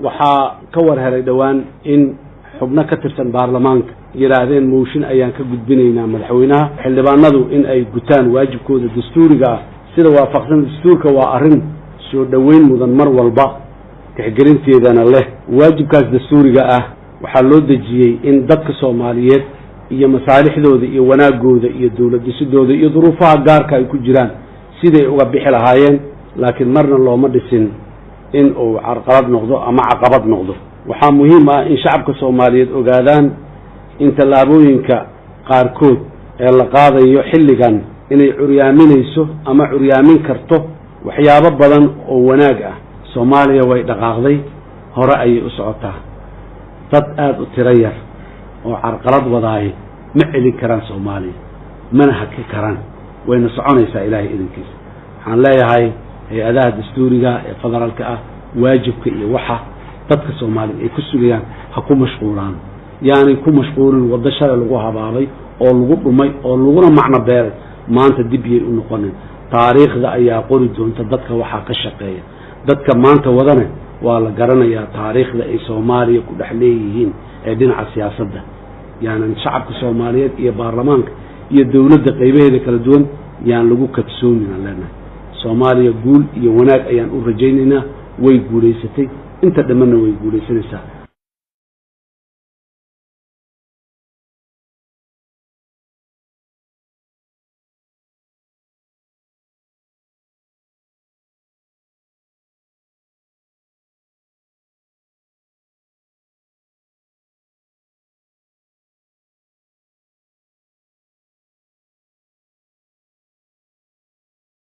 waxaa ka war helay dhowaan in xubno ka tirsan baarlamaanka yiraahdeen mooshin ayaan ka gudbinaynaa madaxweynaha xildhibaanadu in ay gutaan waajibkooda dastuuriga ah sida waafaqsan dastuurka waa arrin soo dhaweyn mudan mar walba tixgelinteedana leh waajibkaas dastuuriga ah waxaa loo dejiyey in dadka Soomaaliyeed iyo masaalixdooda iyo wanaagooda iyo dawladdisidooda iyo duruufaha gaarka ay ku jiraan siday uga bixi lahaayeen laakiin marna looma dhisin in uu carqalad noqdo ama caqabad noqdo waxaa muhiim ah in shacabka Soomaaliyeed ogaadaan in tallaabooyinka qaarkood ee la qaadayo xilligan inay curyaaminayso ama curyaamin karto waxyaabo badan oo wanaag ah Soomaaliya way dhaqaaqday hore ayay u socotaa dad aad u tiro yar oo carqalad wadaay ma celin karaan Soomaaliya mana haki karaan wayna soconaysaa ilaahay idinkiisa waxaan leeyahay hay-adaha dastuuriga ee federaalka ah waajibka iyo waxa dadka Soomaaliyeed ay ku sugayaan ha ku mashquulaan yaani ku mashquulin wada shalay lagu habaabay oo lagu dhumay oo laguna macna beeray maanta dib ay u noqoneen taariikhda ayaa qori doonta dadka waxa ka shaqeeya dadka maanta wadana waa la garanayaa taariikhda ay Soomaaliya ku dhaxleeyeen ee dhinaca siyaasadda yaani shacabka Soomaaliyeed iyo baarlamaanka iyo dawladda qaybaheeda kala duwan yaan lagu kadsoonin lana Soomaaliya guul iyo wanaag ayaan u rajaynaynaa way guuleysatay inta dhammaana way guuleysanaysaa